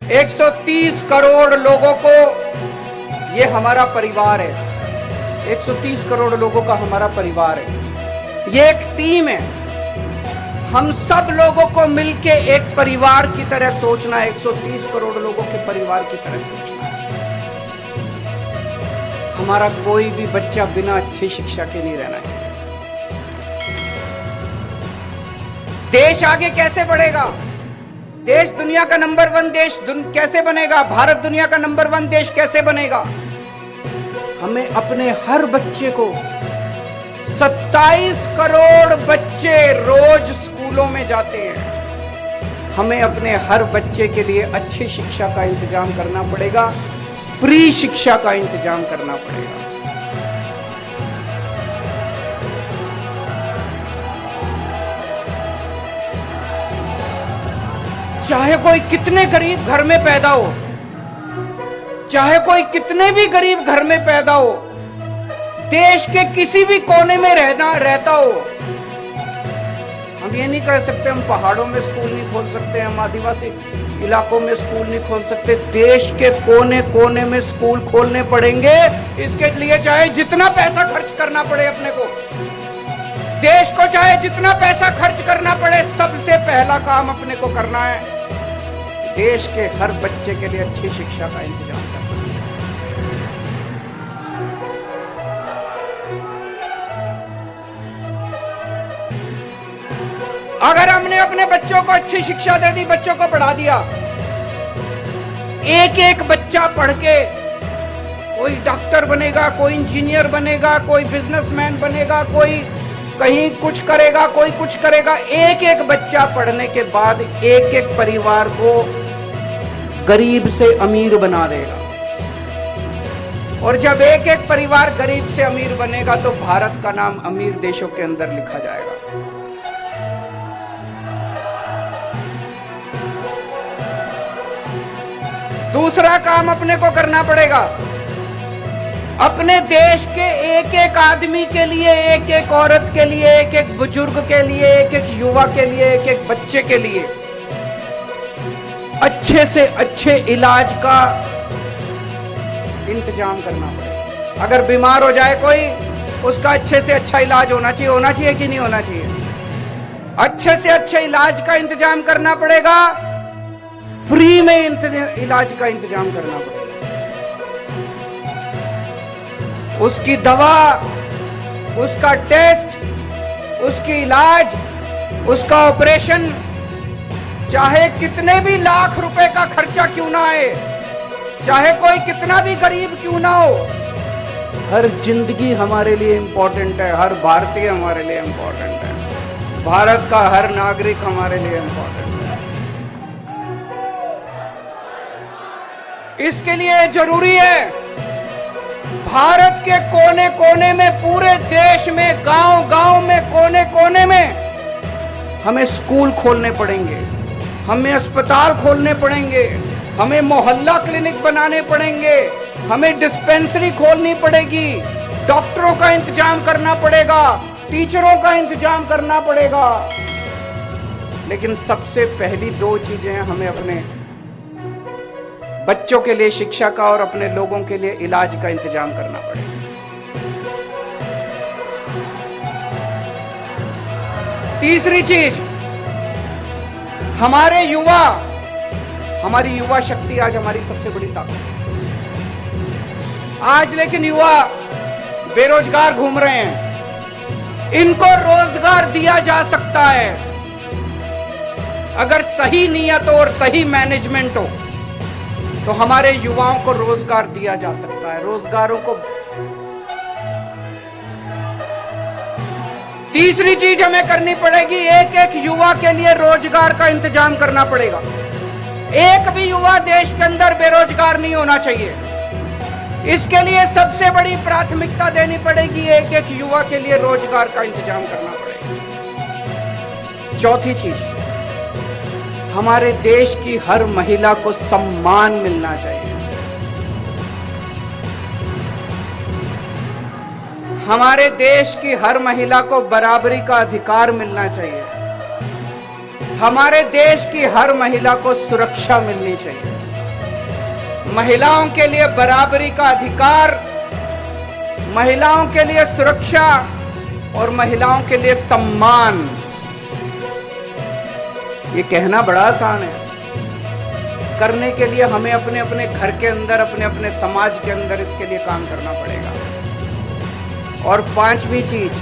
130 करोड़ लोगों को ये हमारा परिवार है। 130 करोड़ लोगों का हमारा परिवार है। ये एक टीम है। हम सब लोगों को मिलके एक परिवार की तरह सोचना है। 130 करोड़ लोगों के परिवार की तरह सोचना है। हमारा कोई भी बच्चा बिना अच्छी शिक्षा के नहीं रहना चाहिए। देश आगे कैसे बढ़ेगा? देश दुनिया का नंबर 1 देश कैसे बनेगा? भारत दुनिया का नंबर 1 देश कैसे बनेगा? हमें अपने हर बच्चे को 27 करोड़ बच्चे रोज स्कूलों में जाते हैं। हमें अपने हर बच्चे के लिए अच्छी शिक्षा का इंतजाम करना पड़ेगा। फ्री शिक्षा का इंतजाम करना पड़ेगा। चाहे कोई कितने गरीब घर में पैदा हो, चाहे कोई कितने भी गरीब घर में पैदा हो, देश के किसी भी कोने में रहता हो, हम ये नहीं कह सकते हम पहाड़ों में स्कूल नहीं खोल सकते, हम आदिवासी इलाकों में स्कूल नहीं खोल सकते। देश के कोने कोने में स्कूल खोलने पड़ेंगे। इसके लिए चाहे जितना पैसा खर्च करना पड़े अपने को, देश को चाहे जितना पैसा खर्च करना पड़े, सबसे पहला काम अपने को करना है देश के हर बच्चे के लिए अच्छी शिक्षा का इंतजाम करना है। अगर हमने अपने बच्चों को अच्छी शिक्षा दे दी, बच्चों को पढ़ा दिया, एक एक बच्चा पढ़ के कोई डॉक्टर बनेगा, कोई इंजीनियर बनेगा, कोई बिजनेसमैन बनेगा, कोई कहीं कुछ करेगा, कोई कुछ करेगा। एक एक बच्चा पढ़ने के बाद एक एक परिवार को गरीब से अमीर बना देगा। और जब एक एक परिवार गरीब से अमीर बनेगा तो भारत का नाम अमीर देशों के अंदर लिखा जाएगा। दूसरा काम अपने को करना पड़ेगा, अपने देश के एक एक आदमी के लिए, एक एक औरत के लिए, एक एक बुजुर्ग के लिए, एक एक युवा के लिए, एक एक बच्चे के लिए अच्छे से अच्छे इलाज का इंतजाम करना पड़ेगा। अगर बीमार हो जाए कोई, उसका अच्छे से अच्छा इलाज होना चाहिए कि नहीं होना चाहिए? अच्छे से अच्छे इलाज का इंतजाम करना पड़ेगा। फ्री में इलाज का इंतजाम करना पड़ेगा। उसकी दवा, उसका टेस्ट, उसकी इलाज, उसका ऑपरेशन, चाहे कितने भी लाख रुपए का खर्चा क्यों ना आए, चाहे कोई कितना भी गरीब क्यों ना हो, हर जिंदगी हमारे लिए इंपॉर्टेंट है। हर भारतीय हमारे लिए इंपॉर्टेंट है। भारत का हर नागरिक हमारे लिए इंपॉर्टेंट है। इसके लिए जरूरी है भारत के कोने कोने में, पूरे देश में, गांव गांव में, कोने कोने में हमें स्कूल खोलने पड़ेंगे, हमें अस्पताल खोलने पड़ेंगे, हमें मोहल्ला क्लिनिक बनाने पड़ेंगे, हमें डिस्पेंसरी खोलनी पड़ेगी, डॉक्टरों का इंतजाम करना पड़ेगा, टीचरों का इंतजाम करना पड़ेगा। लेकिन सबसे पहली 2 चीजें हमें अपने बच्चों के लिए शिक्षा का और अपने लोगों के लिए इलाज का इंतजाम करना पड़ेगा। तीसरी चीज, हमारी युवा शक्ति आज हमारी सबसे बड़ी ताकत है। आज लेकिन युवा बेरोजगार घूम रहे हैं। इनको रोजगार दिया जा सकता है अगर सही नियत और सही मैनेजमेंट हो, तो हमारे युवाओं को रोजगार दिया जा सकता है। रोजगारों को तीसरी चीज हमें करनी पड़ेगी, एक एक युवा के लिए रोजगार का इंतजाम करना पड़ेगा। एक भी युवा देश के अंदर बेरोजगार नहीं होना चाहिए। इसके लिए सबसे बड़ी प्राथमिकता देनी पड़ेगी, एक एक युवा के लिए रोजगार का इंतजाम करना पड़ेगा। चौथी चीज, हमारे देश की हर महिला को सम्मान मिलना चाहिए। हमारे देश की हर महिला को बराबरी का अधिकार मिलना चाहिए। हमारे देश की हर महिला को सुरक्षा मिलनी चाहिए। महिलाओं के लिए बराबरी का अधिकार, महिलाओं के लिए सुरक्षा और महिलाओं के लिए सम्मान। ये कहना बड़ा आसान है, करने के लिए हमें अपने अपने घर के अंदर, अपने अपने समाज के अंदर इसके लिए काम करना पड़ेगा। और पांचवी चीज,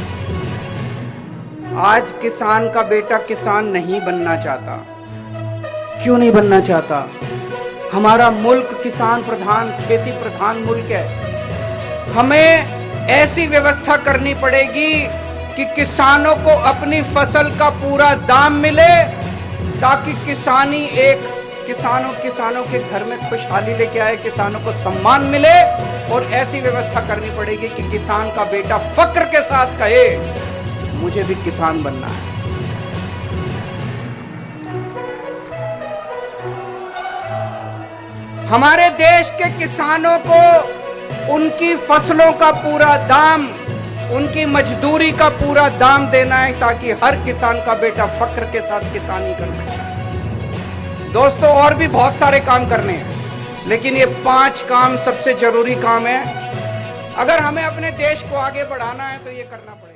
आज किसान का बेटा किसान नहीं बनना चाहता। क्यों नहीं बनना चाहता? हमारा मुल्क किसान प्रधान, खेती प्रधान मुल्क है। हमें ऐसी व्यवस्था करनी पड़ेगी कि किसानों को अपनी फसल का पूरा दाम मिले, ताकि किसानों के घर में खुशहाली लेके आए, किसानों को सम्मान मिले। और ऐसी व्यवस्था करनी पड़ेगी कि किसान का बेटा फक्र के साथ कहे, मुझे भी किसान बनना है। हमारे देश के किसानों को उनकी फसलों का पूरा दाम, उनकी मजदूरी का पूरा दाम देना है, ताकि हर किसान का बेटा फक्र के साथ किसानी कर सके। दोस्तों, और भी बहुत सारे काम करने हैं, लेकिन ये 5 काम सबसे जरूरी काम है। अगर हमें अपने देश को आगे बढ़ाना है तो ये करना पड़ेगा।